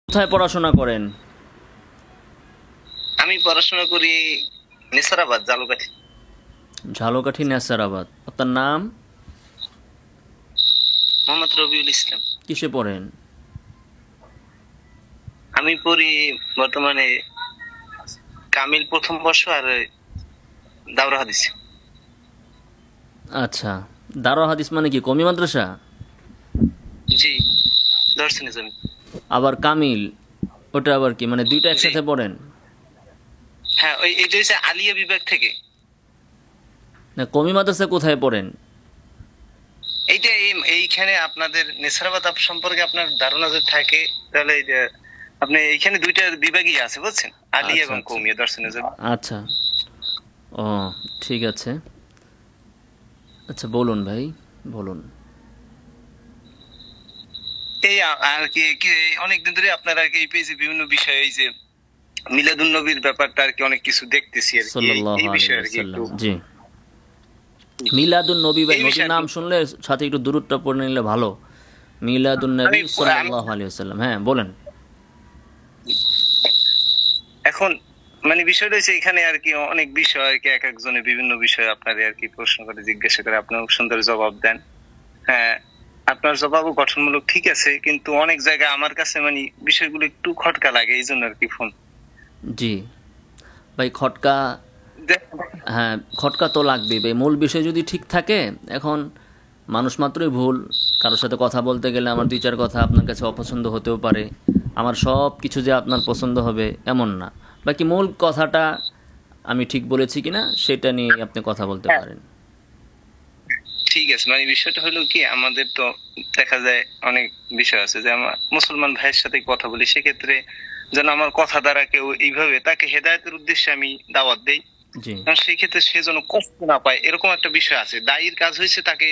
কোথায় পড়াশোনা করেন? আমি পড়াশোনা করি নেসারাবাদ, জালুকাঠি। ঝালকাঠি, নেসারাবাদ। আপনার নাম? মোহাম্মদ রবিউল ইসলাম। কিসে পড়েন? আমি পড়ি বর্তমানে কামিল প্রথম বর্ষ আর দাওরা হাদিস। আচ্ছা, দারুল হাদিস মানে কি কমি মাদ্রাসা? জি, দর্শনে জমি। আবার কামিল, ওটা আবার কি, মানে দুইটা একসাথে পড়েন? হ্যাঁ, ওই এটা হচ্ছে আলিয়া বিভাগ থেকে। না, কমি মাদ্রাসা কোথায় পড়েন? এইটা এইখানে আপনাদের নেসারাবাদ সম্পর্কে আপনার ধারণা যদি থাকে তাহলে এই যে আপনি এইখানে দুইটা বিভাগই আছে বুঝছেন, আলিয়া আচ্ছা এবং আচ্ছা কৌমিয়া দর্শনে জমি। আচ্ছা, ও ঠিক আছে। আচ্ছা বলুন ভাই, বলুন। এই আর কি কি অনেকদিন ধরে আপনার আর কি এই পেজে বিভিন্ন বিষয়, এই যে মিলাদুন নবীর ব্যাপারটা আর কি অনেক কিছু দেখতেছি আর কি, সাল্লাল্লাহু এই আলাইহি বিষয়ে আর কি একটু। ওয়াসাল্লাম। জি, মিলাদুন নবী ভাই, এই নবীর বিষয়ে নাম শুনলে সাথে একটু দূরত্ব পড়ে নিলে ভালো। মিলাদুন নবী আমি সাল্লাল্লাহু আলাইহি ওয়াসাল্লাম। হ্যাঁ বলেন। এখন মানে বিষয়টা হচ্ছে এখানে আর কি অনেক বিষয় আর কি, এক একজনে বিভিন্ন বিষয় আপনাদের আর কি প্রশ্ন করে জিজ্ঞাসা করে, আপনিও সুন্দর জবাব দেন। হ্যাঁ, আপনার জবাবও গঠনমূলক ঠিক আছে, কিন্তু অনেক জায়গায় আমার কাছে মানে বিষয়গুলো একটু খটকা লাগে, এই জন্য আর কি ফোন। জি ভাই, খটকা, হ্যাঁ খটকা তো লাগবেই ভাই। মূল বিষয় যদি ঠিক থাকে, এখন মানুষ মাত্রই ভুল। কারোর সাথে কথা বলতে গেলে আমার দুই চার কথা আপনার কাছে অপছন্দ হতেও পারে, আমার সব কিছু যে আপনার পছন্দ হবে এমন না। বাকি মূল কথাটা আমি ঠিক বলেছি কিনা সেটা নিয়ে আপনি কথা বলতে হ্যাঁ, পারেন। ঠিক আছে। মানে বিষয়টা হলো কি, আমাদের তো দেখা যায় অনেক বিষয় আছে যে আমার মুসলমান ভাইয়ের সাথে কথা বলি, সেক্ষেত্রে যেন আমার কথা দ্বারা কেউ এইভাবে তাকে হেদায়েতের উদ্দেশ্যে আমি দাওয়াত দেই, জি সেই ক্ষেত্রে সে যেন কষ্ট না পায়, এরকম একটা বিষয় আছে। দায়ীর কাজ হয়েছে তাকে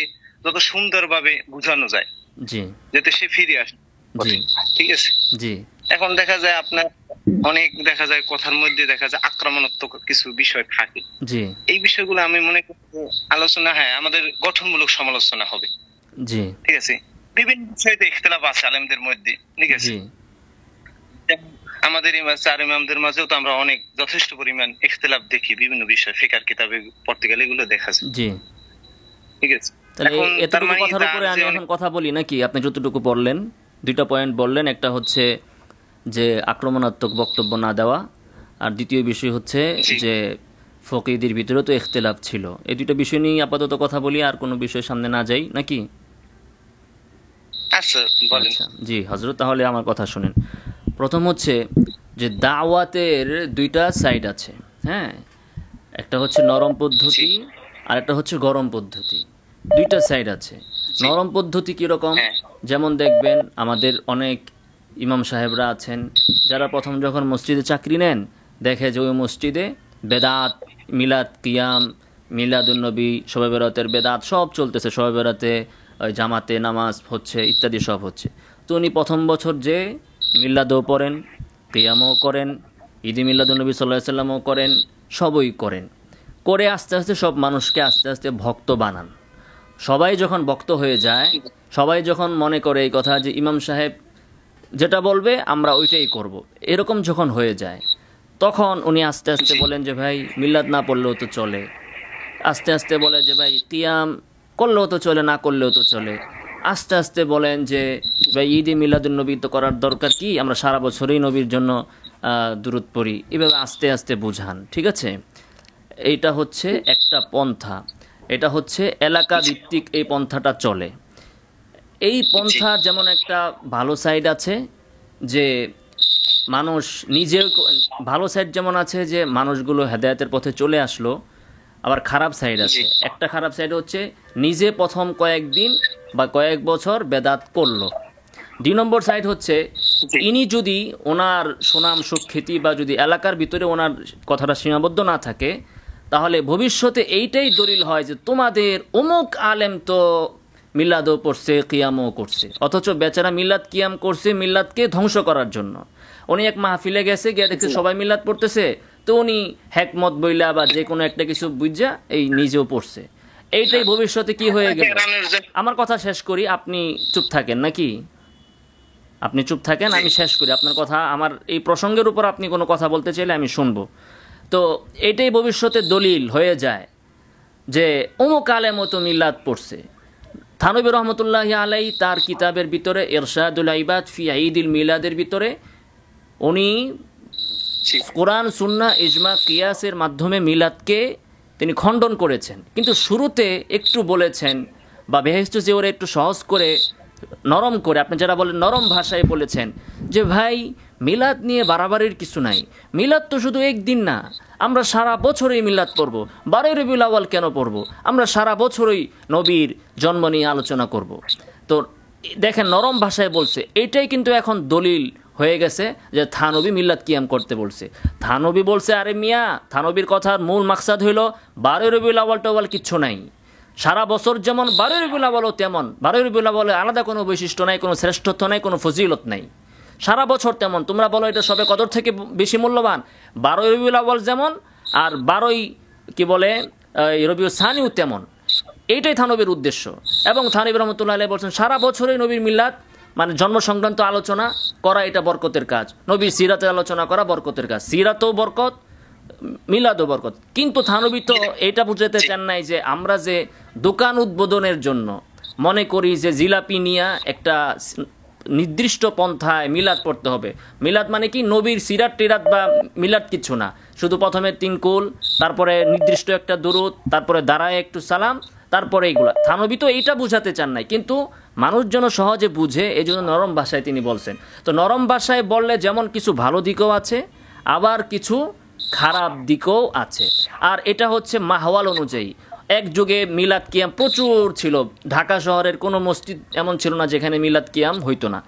যত সুন্দরভাবে বোঝানো যায় জি যাতে সে ফিরে আসে জি পথে। ঠিক আছে। জি এখন দেখা যায় আপনার অনেক দেখা যায় কথার মধ্যে দেখা যায় আক্রমণাত্মক কিছু বিষয় থাকে। জি এই বিষয়গুলো আমি মনে করি যে আলোচনা, হ্যাঁ, আমাদের গঠনমূলক সমালোচনা হবে। জি ঠিক আছে। বিভিন্ন বিষয়ে তো ইখতিলাফ আছে আলেমদের মধ্যে। ঠিক আছে। জি যেমন আমাদের চার ইমামদের মাঝেও তো আমরা অনেক যথেষ্ট পরিমাণ ইখতিলাফ দেখি বিভিন্ন বিষয়, ফিকার কিতাবে পড়তে গেলে এগুলো দেখা যায়। জি। ঠিক আছে। তাহলে এখন তার এতটুকু মানে কথার তার উপরে যে আমি এখন কথা বলি নাকি? আপনি যতটুকু বললেন, দুইটা পয়েন্ট বললেন, একটা হচ্ছে যে আক্রমণাত্মক বক্তব্য না দেওয়া, আর দ্বিতীয় বিষয় হচ্ছে জি, যে ফকিহদের ভিতরেও তো ইখতিলাফ ছিল। এই দুইটা বিষয় নিয়ে আপাতত কথা বলি, আর কোনো বিষয় সামনে না যাই নাকি? আচ্ছা বলেন। আচ্ছা জি হজরত, তাহলে আমার কথা শুনেন। প্রথম হচ্ছে যে দাওয়াতের দুইটা সাইড আছে। হ্যাঁ, একটা হচ্ছে নরম জি, পদ্ধতি আর একটা হচ্ছে গরম পদ্ধতি। দুইটা সাইড আছে। জি, নরম পদ্ধতি কীরকম? হ্যাঁ, যেমন দেখবেন আমাদের অনেক ইমাম সাহেবরা আছেন যারা প্রথম যখন মসজিদে চাকরি নেন, দেখে যে ওই মসজিদে বেদাত, মিলাদ কিয়াম, মিলাদুন্নবী, শবে বেরাতের বেদাত সব চলতেছে, শবে বেরাতে ওই জামাতে নামাজ হচ্ছে ইত্যাদি সব হচ্ছে। তো উনি প্রথম বছর যে মিলাদও পড়েন, কিয়ামও করেন, ঈদে মিলাদুন্নবী সাল্লাল্লাহু আলাইহি সাল্লামও করেন, সবই করেন। করে আস্তে আস্তে সব মানুষকে আস্তে আস্তে ভক্ত বানান। সবাই যখন ভক্ত হয়ে যায়, সবাই যখন মনে করে এই কথা যে ইমাম সাহেব যেটা বলবে আমরা ওইটাই করব, এরকম যখন হয়ে যায়, তখন উনি আস্তে আস্তে জি, বলেন যে ভাই মিলাদ না পড়লেও তো চলে। আস্তে আস্তে বলে যে ভাই কিয়াম করলেও তো চলে, না করলেও তো চলে। আস্তে আস্তে বলেন যে ভাই ঈদে মিলাদুন্নবী তো করার দরকার কি, আমরা সারা বছরই নবীর জন্য দুরূদ পড়ি। এভাবে আস্তে আস্তে বুঝান। ঠিক আছে, এইটা হচ্ছে একটা পন্থা। এটা হচ্ছে এলাকা জি, ভিত্তিক এই পন্থাটা চলে। এই জি, পন্থার যেমন একটা ভালো সাইড আছে যে মানুষ নিজে, ভালো সাইড যেমন আছে যে মানুষগুলো হেদায়েতের পথে চলে আসলো, আবার খারাপ সাইড জি, আছে। একটা খারাপ সাইড হচ্ছে নিজে প্রথম কয়েকদিন বা কয়েক বছর বেদাত করলো। 2 নম্বর সাইড হচ্ছে জি, ইনি যদি ওনার সুনাম সুখ্যাতি বা যদি এলাকার ভিতরে ওনার কথাটা সীমাবদ্ধ না থাকে, তাহলে ভবিষ্যতে এইটাই দলিল হয় যে তোমাদের অমুক আলেম তো মিলাদও পড়ছে, কিয়ামও করছে, অথচ বেচারা মিলাদ কিয়াম করছে মিলাদকে ধ্বংস করার জন্য। উনি এক মাহফিলে গেছে, গিয়ে দেখছে জি। সবাই মিলাদ পড়তেছে, তো উনি হ্যাকমত বইলা বা যে কোনো একটা কিছু বুঝা এই নিজেও পড়ছে। এইটাই ভবিষ্যতে কি হয়ে গেল। এড়ানোর জন্য আমার কথা শেষ করি, আপনি চুপ থাকেন নাকি? আপনি চুপ থাকেন, আমি শেষ করি আপনার কথা। আমার এই প্রসঙ্গের উপর আপনি কোনো কথা বলতে চাইলে আমি শুনবো। তো এটাই ভবিষ্যতে দলিল হয়ে যায় যে অমুক আলেম তো মিলাদ পড়ছে। থানবী রহমতুল্লাহি আলাই তার কিতাবের ভিতরে ইরশাদুল ইবাদ ফি ঈদুল মিলাদের ভিতরে উনি কোরআন সুন্নাহ ইজমা কিয়াসের মাধ্যমে মিলাদকে তিনি খণ্ডন করেছেন, কিন্তু শুরুতে একটু বলেছেন বা বেহেশতু জিওরে একটু সহজ করে নরম করে, আপনি যারা বলেন নরম ভাষায় বলেছেন যে ভাই মিলাদ নিয়ে বাড়াবাড়ির কিছু নাই, মিলাদ তো শুধু একদিন না, আমরা সারা বছরই মিলাদ পড়ব, 12 রবিউল আউয়াল কেন পড়ব, আমরা সারা বছরই নবীর জন্ম নিয়ে আলোচনা করব। তো দেখেন নরম ভাষায় বলছে, এটাই কিন্তু এখন দলিল হয়ে গেছে যে থানবী মিলাদ কিয়াম করতে বলছে। থানবী বলছে আরে মিয়া, থানবীর কথার মূল মাকসাদ হইল 12 রবিউল আউয়াল টাওয়াল কিচ্ছু নাই, সারা বছর যেমন 12 রবিউল আউয়ালও তেমন, 12 রবিউল আউয়ালে আলাদা কোনো বৈশিষ্ট্য নাই, কোনো শ্রেষ্ঠত্ব নাই, কোনো ফজিলত নাই, সারা বছর তেমন। তোমরা বলো এটা সবে কদর থেকে বেশি মূল্যবান, 12 রবিউল আউয়াল যেমন আর 12ই কি বলে রবিউল সানিও তেমন। এইটাই থানবীর উদ্দেশ্য। এবং থানবী রহমতুল্লাহ আলাইহি বলছেন সারা বছরই নবীর মিলাদ মানে জন্ম সংক্রান্ত আলোচনা করা এটা বরকতের কাজ, নবীর সিরাতের আলোচনা করা বরকতের কাজ, সিরাতও বরকত মিলাদও বরকত। কিন্তু থানবী তো এটা বুঝাতে চান নাই যে আমরা যে দোকান উদ্বোধনের জন্য মনে করি যে জিলাপি নিয়া একটা নির্দিষ্ট পন্থায় মিলাদ পড়তে হবে। মিলাদ মানে কি নবীর সিরাত টিরাত বা মিলাদ কিছু না, শুধু প্রথমে 3 কুল, তারপরে নির্দিষ্ট একটা দুরূদ, তারপরে দাঁড়ায় একটু সালাম, তারপরে এইগুলা। থানবী তো এইটা বুঝাতে চান নাই, কিন্তু মানুষ যেন সহজে বুঝে এই জন্য নরম ভাষায় তিনি বলছেন। তো নরম ভাষায় বললে যেমন কিছু ভালো দিকও আছে, আবার কিছু খারাপ দিকও আছে। আর এটা হচ্ছে মাহওয়াল অনুযায়ী। এক যুগে মিলাদ কিয়াম প্রচুর ছিল, ঢাকা শহরের কোনো মসজিদ এমন ছিল না যেখানে মিলাদ কিয়াম হইতো না।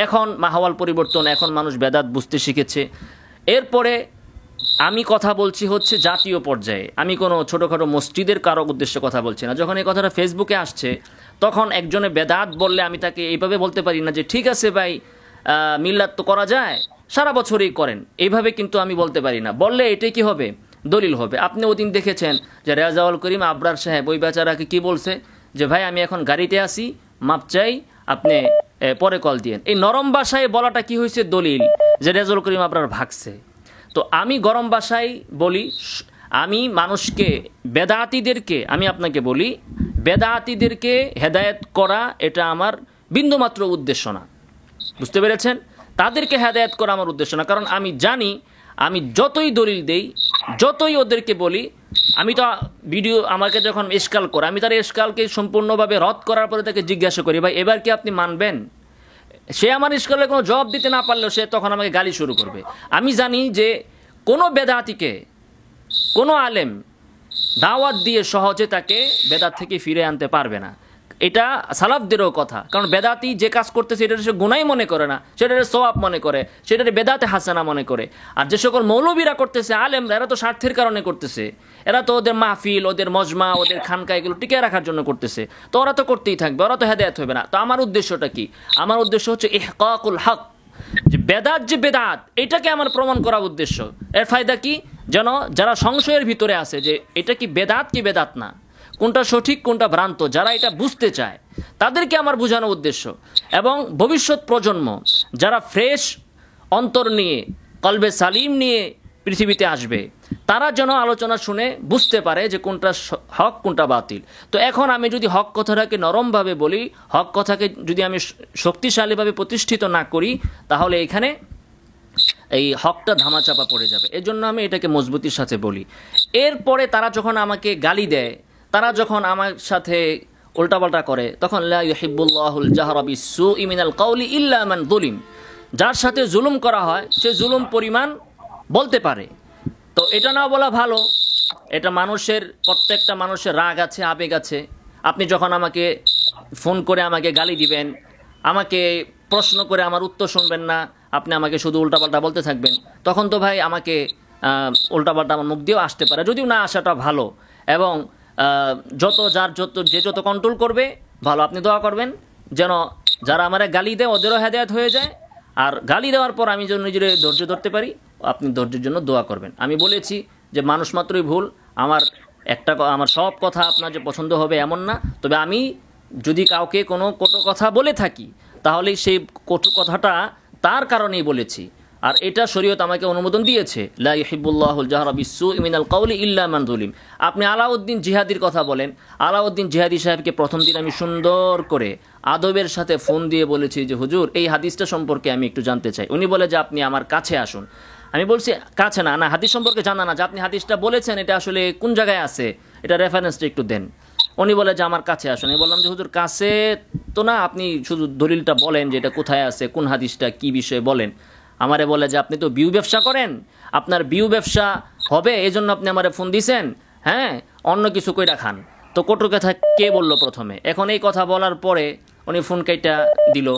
এখন মাহওয়াল পরিবর্তন, এখন মানুষ বেদাত বুঝতে শিখেছে। এরপরে আমি কথা বলছি হচ্ছে জাতীয় পর্যায়ে, আমি কোনো ছোটোখাটো মসজিদের কারো উদ্দেশ্যে কথা বলছি না। যখন এই কথাটা ফেসবুকে আসছে তখন একজনে বেদাত বললে আমি তাকে এইভাবে বলতে পারি না যে ঠিক আছে ভাই মিলাদ তো করা যায়, সারা বছরই করেন, এইভাবে কিন্তু আমি বলতে পারি না। বললে এটাই কি হবে, দলিল হবে। আপনি ওদিন দেখেছেন যে রেজাউল করিম আবরার সাহেব ওই বেচারাকে কি বলছে যে ভাই আমি এখন গাড়িতে আসি, মাপ চাই, আপনি পরে কল দিয়েন। এই নরম ভাষায় বলাটা কি হয়েছে দলিল যে রেজাউল করিম আবরার ভাগছে। তো আমি গরম ভাষায় বলি, আমি মানুষকে বেদাতিদেরকে, আমি আপনাকে বলি বেদাতিদেরকে হেদায়েত করা এটা আমার বিন্দুমাত্র উদ্দেশ্য না, বুঝতে পেরেছেন? তাদেরকে হেদায়েত করা আমার উদ্দেশ্য না, কারণ আমি জানি আমি যতই দলিল দেই, যতই ওদেরকে বলি, আমি তো ভিডিও আমাকে যখন ইশকাল করে আমি তার ইশকালকে সম্পূর্ণভাবে রদ করার পরে তাকে জিজ্ঞাসা করি ভাই এবার কি আপনি মানবেন? সে আমার ইশকালে কোনো জবাব দিতে না পারলেও সে তখন আমাকে গালি শুরু করবে। আমি জানি যে কোনো বেদাতিকে কোনো আলেম দাওয়াত দিয়ে সহজে তাকে বেদাত থেকে ফিরে আনতে পারবে না। এটা সালাফদেরও কথা, কারণ বেদাতি যে কাজ করতেছে এটা সে গুনাই মনে করে না, সেটা সওয়াব মনে করে, সেটা বেদাতে হাসানা মনে করে। আর যে সকল মৌলবীরা করতেছে, আলেমরা, এরা তো স্বার্থের কারণে করতেছে, এরা তো ওদের মাহফিল, ওদের মজমা, ওদের খানকা এগুলো টিকে রাখার জন্য করতেছে। তো ওরা তো করতেই থাকবে, ওরা তো হেদায়েত হবে না। তো আমার উদ্দেশ্যটা কি? আমার উদ্দেশ্য হচ্ছে ইহকাকুল হক, যে বেদাত যে বেদাত এটাকে আমার প্রমাণ করা উদ্দেশ্য। এর ফায়দা কি? যেন যারা সংশয়ের ভিতরে আছে যে এটা কি বেদাত কি বেদাত না, কোনটা সঠিক কোনটা ভ্রান্ত, যারা এটা বুঝতে চায় তাদেরকে আমার বোঝানো উদ্দেশ্য। এবং ভবিষ্যৎ প্রজন্ম যারা ফ্রেশ অন্তর নিয়ে, কলবে সালিম নিয়ে পৃথিবীতে আসবে, তারা যেন আলোচনা শুনে বুঝতে পারে যে কোনটা হক কোনটা বাতিল। তো এখন আমি যদি হক কথাটাকে নরমভাবে বলি, হক কথাকে যদি আমি শক্তিশালীভাবে প্রতিষ্ঠিত না করি, তাহলে এখানে এই হকটা ধামাচাপা পড়ে যাবে। এজন্য আমি এটাকে মজবুতির সাথে বলি। এরপরে তারা যখন আমাকে গালি দেয়, তারা যখন আমার সাথে উল্টাপাল্টা করে, তখন লা ইউহিব্বুল্লাহুল জাহরা বিসসুই মিনাল কাওলি ইল্লা মান যুলিম, যার সাথে জুলুম করা হয় সে জুলুম পরিমাণ বলতে পারে। তো এটা না বলা ভালো। এটা মানুষের, প্রত্যেকটা মানুষের রাগ আছে, আবেগ আছে। আপনি যখন আমাকে ফোন করে আমাকে গালি দিবেন, আমাকে প্রশ্ন করে আমার উত্তর শুনবেন না, আপনি আমাকে শুধু উল্টাপাল্টা বলতে থাকবেন, তখন তো ভাই আমাকে উল্টাপাল্টা আমার মুখ দিয়েও আসতে পারে, যদিও না আসাটা ভালো। এবং যে যত কন্ট্রোল করবে ভালো। আপনি দোয়া করবেন যেন যারা আমার গালি দেয় ওদেরও হেদায়েত হয়ে যায়, আর গালি দেওয়ার পর আমি যেন নিজের ধৈর্য ধরতে পারি, আপনি ধৈর্যের জন্য দোয়া করবেন। আমি বলেছি যে মানুষ মাত্রই ভুল, আমার সব কথা আপনার যে পছন্দ হবে এমন না। তবে আমি যদি কাউকে কোনো কটু কথা বলে থাকি, তাহলে সেই কটু কথাটা তার কারণেই বলেছি। আর এটা শরীয়ত আমাকে অনুমোদন দিয়েছে, লা ইউহিব্বুল্লাহুল জাহরা বিসসুই মিনাল কাউলি ইল্লা মান যুলিম। আপনি আলাউদ্দিন জিহাদির কথা বলেন, আলাউদ্দিন জিহাদি সাহেবকে প্রথম দিন আমি সুন্দর করে আদবের সাথে ফোন দিয়ে বলেছি যে হুজুর এই হাদিসটা সম্পর্কে আমি একটু জানতে চাই। উনি বলে যে আপনি আমার কাছে আসুন। আমি বলছি কাছে না, না হাদিস সম্পর্কে জানা না, যে আপনি হাদিসটা বলেছেন এটা আসলে কোন জায়গায় আছে, এটা রেফারেন্সটা একটু দেন। উনি বলে যে আমার কাছে আসুন। আমি বললাম যে হুজুর কাছে তো না, আপনি শুধু দলিলটা বলেন যে এটা কোথায় আছে, কোন হাদিসটা কি বিষয়ে বলেন। আমারে বলে যে আপনি তো বিউ ব্যবসা করেন, আপনার বিউ ব্যবসা হবে এই জন্য আপনি আমারে ফোন দিছেন, হ্যাঁ অন্য কিছু কইরা খান। তো কটু কথা কে বললো প্রথমে? এখন এই কথা বলার পরে উনি ফোন কাইটা দিল।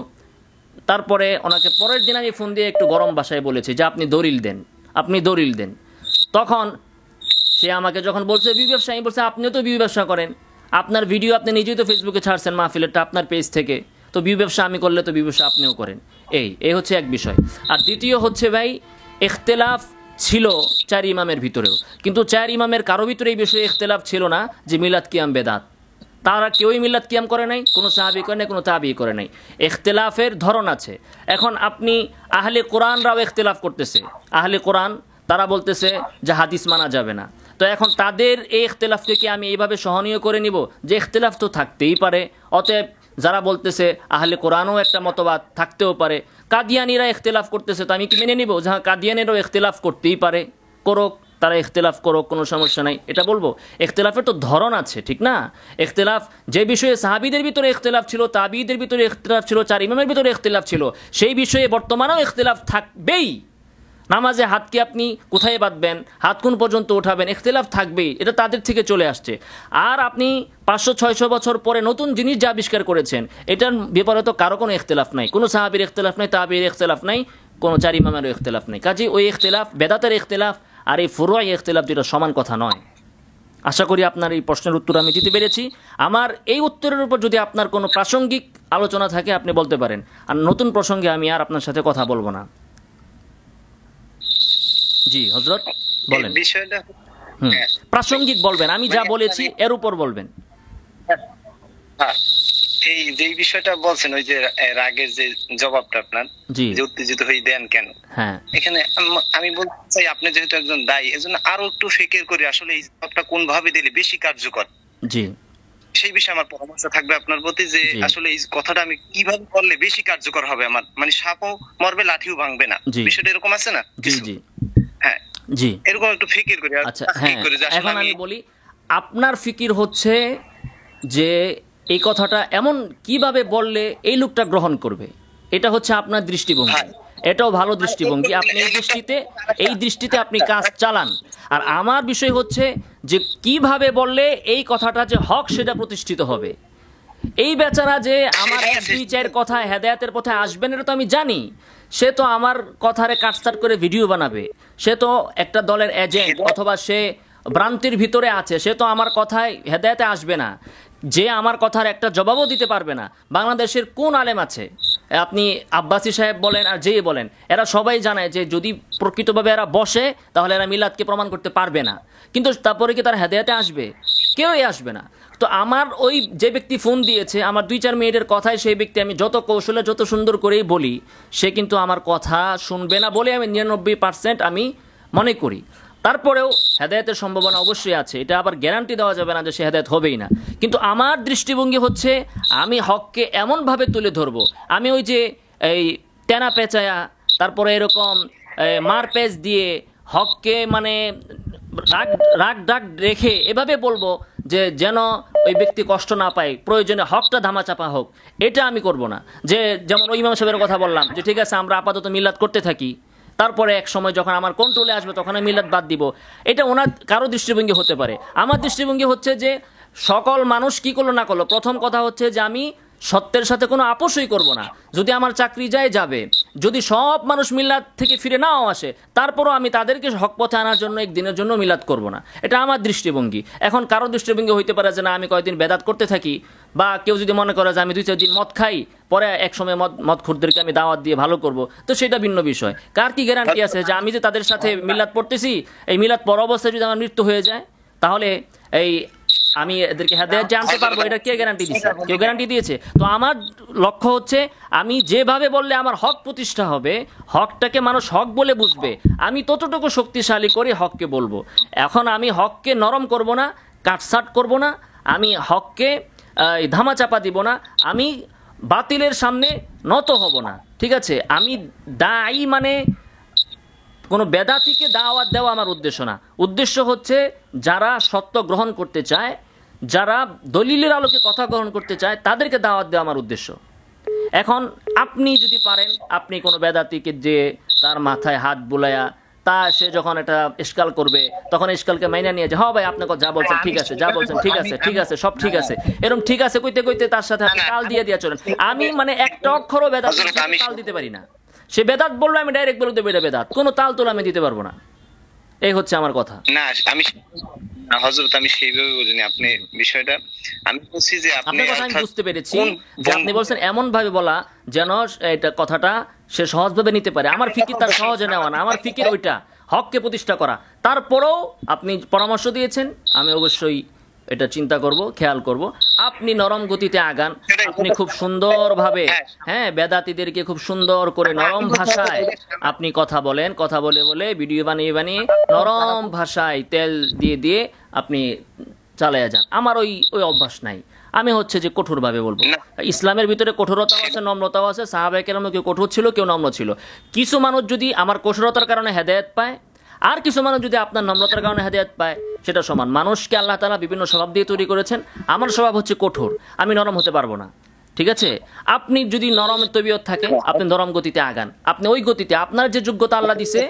তারপরে ওনাকে পরের দিন আমি ফোন দিয়ে একটু গরম ভাষায় বলেছি যে আপনি দলিল দেন, আপনি দলিল দেন। তখন সে আমাকে যখন বলছে বিউ ব্যবসা, আমি বলছে আপনিও তো বিউ ব্যবসা করেন, আপনার ভিডিও আপনি নিজেই তো ফেসবুকে ছাড়ছেন মাহফিলেরটা আপনার পেজ থেকে, তো বিউ ব্যবসা আমি করলে তো বিউ ব্যবসা আপনিও করেন। এই হচ্ছে এক বিষয়। আর দ্বিতীয় হচ্ছে ভাই, ইখতিলাফ ছিল 4 ইমামের ভিতরেও, কিন্তু 4 ইমামের কারো ভিতরে এই বিষয়ে ইখতিলাফ ছিল না যে মিলাদ কিয়াম বেদাত। তারা কেউই মিলাদ কিয়াম করে নাই, কোনো সাহাবী করে নাই, কোনো তাবী করে নাই। ইখতিলাফের ধরন আছে। এখন আপনি আহলে কোরআনরাও ইখতিলাফ করতেছে, আহলে কোরআন তারা বলতেছে যে হাদিস মানা যাবে না। তো এখন তাদের এই ইখতিলাফকে কি আমি এইভাবে সহনীয় করে নিব যে ইখতিলাফ তো থাকতেই পারে, অতএব যারা বলতেছে আহলে কোরআনও একটা মতবাদ থাকতেও পারে, কাদিয়ানিরা ইখতিলাফ করতেছে তো আমি কি মেনে নিব যে কাদিয়ানিরাও ইখতিলাফ করতেই পারে, করুক, তারা ইখতিলাফ করুক, কোনো সমস্যা নাই, এটা বলবো? ইখতিলাফের তো ধরন আছে, ঠিক না? ইখতিলাফ যে বিষয়ে সাহাবীদের ভিতরে ইখতিলাফ ছিল, তাবীদের ভিতরে ইখতিলাফ ছিল, 4 ইমামের ভিতরে ইখতিলাফ ছিল, সেই বিষয়ে বর্তমানেও ইখতিলাফ থাকবেই। নামাজে হাতকে আপনি কোথায় বাঁধবেন, হাত কোন পর্যন্ত উঠাবেন, ইখতিলাফ থাকবেই, এটা তাদের থেকে চলে আসছে। আর আপনি 500-600 বছর পরে নতুন জিনিস যা আবিষ্কার করেছেন, এটার ব্যাপারে তো কারো কোনো ইখতিলাফ নাই, কোনো সাহাবীর ইখতিলাফ নাই, তাবীর ইখতিলাফ নাই, কোনো 4 ইমামেরও ইখতিলাফ নাই। কাজেই ওই ইখতিলাফ বেদাতের ইখতিলাফ আর এই ফুরুই ইখতিলাফ যেটা সমান কথা নয়। আশা করি আপনার এই প্রশ্নের উত্তর আমি দিতে পেরেছি। আমার এই উত্তরের উপর যদি আপনার কোনো প্রাসঙ্গিক আলোচনা থাকে আপনি বলতে পারেন, আর নতুন প্রসঙ্গে আমি আর আপনার সাথে কথা বলবো না। জি হযরত বলেন। বিষয়টা প্রাসঙ্গিক বলবেন, আমি যা বলেছি এর উপর বলবেন। হ্যাঁ, এই যে বিষয়টা বলছেন, ওই যে রাগের যে জবাবটা আপনার, যে উত্তেজিত হয়ে দেন কেন, হ্যাঁ এখানে আমি বলতে চাই আপনি যেহেতু একজন দায়ী, এজন্য আরো একটু ফিকির করে আসলে এই জবাবটা কোন ভাবে দিলে বেশি কার্যকর, জি সেই বিষয়ে আমার পরামর্শ থাকবে আপনার প্রতি, যে আসলে এই কথাটা আমি কিভাবে করলে বেশি কার্যকর হবে, আমার মানে সাপও মরবে লাঠিও ভাঙবে না, বিষয়টা এরকম আছে না? জি জি হ্যাঁ জি, এরকম একটু ফিকির করি। আচ্ছা হ্যাঁ, এখন আমি বলি, আপনার ফিকির হচ্ছে যে এই কথাটা এমন কিভাবে বললে এই লোকটা গ্রহণ করবে, এটা হচ্ছে আপনার দৃষ্টিভঙ্গি। এটাও ভালো দৃষ্টিভঙ্গি, আপনি এই দৃষ্টিতে আপনি কাজ চালান। আর আমার বিষয় হচ্ছে যে কিভাবে বললে এই কথাটা যে হক সেটা প্রতিষ্ঠিত হবে। এই বেচারা যে আমার 1-2-4 কথা হেদায়েতের পথে আসবেন এটা তো আমি জানি, সে তো আমার কথারে কাটছাট করে ভিডিও বানাবে, সে তো একটা দলের এজেন্ট অথবা সে ভ্রান্তির ভিতরে আছে, সে তো আমার কথায় হেদায়েতে আসবে না, যে আমার কথার একটা জবাবও দিতে পারবে না। বাংলাদেশের কোন আলেম আছে, আপনি আব্বাসী সাহেব বলেন আর যেই বলেন, এরা সবাই জানায় যে যদি প্রকৃতভাবে এরা বসে তাহলে এরা মিলাদকে প্রমাণ করতে পারবে না, কিন্তু তারপরে কি তার হেদায়েতে আসবে? কেউই আসবে না। তো আমার ওই যে ব্যক্তি ফোন দিয়েছে, আমার 2-4 মিনিটের কথায় সেই ব্যক্তি আমি যত কৌশলে যত সুন্দর করেই বলি, সে কিন্তু আমার কথা শুনবে না বলে আমি 99% আমি মনে করি। তারপরেও হেদায়েতের সম্ভাবনা অবশ্যই আছে, এটা আবার গ্যারান্টি দেওয়া যাবে না যে সে হেদায়েত হবেই না। কিন্তু আমার দৃষ্টিভঙ্গি হচ্ছে আমি হককে এমনভাবে তুলে ধরবো, আমি ওই যে এই টেনা পেঁচায়া তারপরে এরকম মার পেঁচ দিয়ে হককে মানে রাগ ডাক রেখে এভাবে বলবো যে যেন ওই ব্যক্তি কষ্ট না পায়, প্রয়োজনে হকটা ধামাচাপা হোক, এটা আমি করব না। যে যেমন ওই ইমাম সাহেবের কথা বললাম যে ঠিক আছে আমরা আপাতত মিলাদ করতে থাকি, তারপরে এক সময় যখন আমার কন্ট্রোলে আসবে তখন আমি মিলাদ বাদ দিব, এটা ওনার কারো দৃষ্টিভঙ্গি হতে পারে। আমার দৃষ্টিভঙ্গি হচ্ছে যে সকল মানুষ কি করলো না করলো, প্রথম কথা হচ্ছে যে আমি সত্যের সাথে কোনো আপোষই করব না। যদি আমার চাকরি যায় যাবে, যদি সব মানুষ মিলাদ থেকে ফিরে নাও আসে, তারপরও আমি তাদেরকে হক পথে আনার জন্য একদিনের জন্য মিলাদ করব না, এটা আমার দৃষ্টিভঙ্গি। এখন কারো দৃষ্টিভঙ্গি হইতে পারে যে না আমি কয়েকদিন বেদাত করতে থাকি, বা কেউ যদি মনে করে যে আমি 2-4 দিন মদ খাই, পরে এক সময় মদখোরদেরকে আমি দাওয়াত দিয়ে ভালো করব, তো সেটা ভিন্ন বিষয়। কার কি গ্যারান্টি আছে যে আমি যে তাদের সাথে মিলাদ পড়তেছি, এই মিলাদ পর অবস্থায় যদি আমার মৃত্যু হয়ে যায়, তাহলে এই আমি এদেরকে হেদায়েত জানতে পারবো, এটা কে গ্যারান্টি দিয়েছে? কেউ গ্যারান্টি দিয়েছে? তো আমার লক্ষ্য হচ্ছে আমি যেভাবে বললে আমার হক প্রতিষ্ঠা হবে, হকটাকে মানুষ হক বলে বুঝবে, আমি ততটুকু শক্তিশালী করে হককে বলবো। এখন আমি হককে নরম করব না, কাটসাট করব না, আমি হককে ধামাচাপা দিব না, আমি বাতিলের সামনে নত হব না। ঠিক আছে? আমি দায়ী মানে কোনো বেদাতিকে দাওয়াত দেওয়া আমার উদ্দেশ্য না। উদ্দেশ্য হচ্ছে যারা সত্য গ্রহণ করতে চায়, যারা দলিলের আলোকে কথা গ্রহণ করতে চায়, তাদেরকে দাওয়াত দেওয়া আমার উদ্দেশ্য। এখন আপনি যদি পারেন, আপনি কোনো বেদাতিকে যে তার মাথায় হাত বুলায়া সে যখন এটা ইশকাল করবে, তখন ইশকালকে মাইনা নিয়ে যে হ্যাঁ ভাই আপনি যা বলছেন ঠিক আছে, যা বলছেন ঠিক আছে, ঠিক আছে, সব ঠিক আছে, এরকম ঠিক আছে কইতে কইতে তার সাথে আপনি তাল দিয়ে চলেন। আমি মানে একটা অক্ষরও বেদাত তাল দিতে পারি না। সে বেদাত বললো, আমি ডাইরেক্ট বলে দেবো এটা বেদাত, কোনো তাল তোল আমি দিতে পারবো না। এই হচ্ছে আমার কথা। না আমি হযরত আমি সেইভাবে বলিনি আপনি বিষয়টা, আমি বলছি যে আপনার কথা আমি বুঝতে পেরেছি যে আপনি বলছেন এমন ভাবে বলা যেন এটা কথাটা সে সহজভাবে নিতে পারে। আমার ফিকির তার সহজে নেওয়া না, আমার ফিকির ওইটা হককে প্রতিষ্ঠা করা। তারপরেও আপনি পরামর্শ দিয়েছেন, আমি অবশ্যই এটা চিন্তা করব, খেয়াল করব। আপনি নরম গতিতে আগান, আপনি খুব সুন্দরভাবে বেদাতীদেরকে খুব সুন্দর করে নরম ভাষায় আপনি কথা বলেন, কথা বলে বলে ভিডিও বানিয়ে বানিয়ে নরম ভাষায় তেল দিয়ে দিয়ে আপনি চালিয়ে যান। আমার ওই অভ্যাস নাই। আমি হচ্ছে যে কঠোরভাবে বলবো। ইসলামের ভিতরে কঠোরতাও আছে, নম্রতাও আছে। সাহাবায়ে কেরাম কেউ কঠোর ছিল, কেউ নম্র ছিল। কিছু মানুষ যদি আমার কঠোরতার কারণে হেদায়েত পায়, আর কিছু মানুষ যদি আপনার নম্রতার কারণে হেদায়েত পায়, সেটা সমান। মানুষকে আল্লাহ তাআলা বিভিন্ন স্বভাব দিয়ে তৈরি করেছেন। আমার স্বভাব হচ্ছে কঠোর, আমি নরম হতে পারবো না। ঠিক আছে? আপনি যদি নরম তবিয়ত থাকে, আপনি নরম গতিতে আগান, আপনি ওই গতিতে আপনার যে যোগ্যতা আল্লাহ দিছে,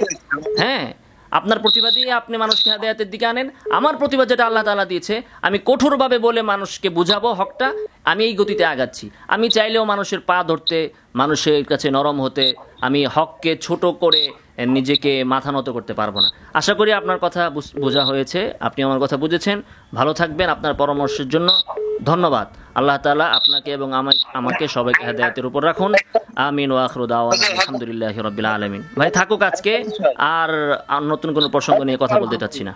আপনার প্রতিভা দিয়ে আপনি মানুষকে হেদায়েতের দিকে আনেন। আমার প্রতিভা যেটা আল্লাহ তাআলা দিয়েছে, আমি কঠোরভাবে বলে মানুষকে বুঝাবো হকটা, আমি এই গতিতে আগাচ্ছি। আমি চাইলেও মানুষের পা ধরতে, মানুষের কাছে নরম হতে, আমি হককে ছোট করে নিজেকে মাথা নত করতে পারবো না। আশা করি আপনার কথা বোঝা হয়েছে, আপনি আমার কথা বুঝেছেন। ভালো থাকবেন। আপনার পরামর্শের জন্য ধন্যবাদ। আল্লাহ তাআলা আপনাকে এবং আমাকে সবাইকে হেদায়েতের উপর রাখুন। আমিন ওয়া আখিরু দাওয়ানা আলহামদুলিল্লাহি রাব্বিল আলামিন। ভাই থাকুক আজকে, আর নতুন কোনো প্রসঙ্গ নিয়ে কথা বলতে চাচ্ছি না।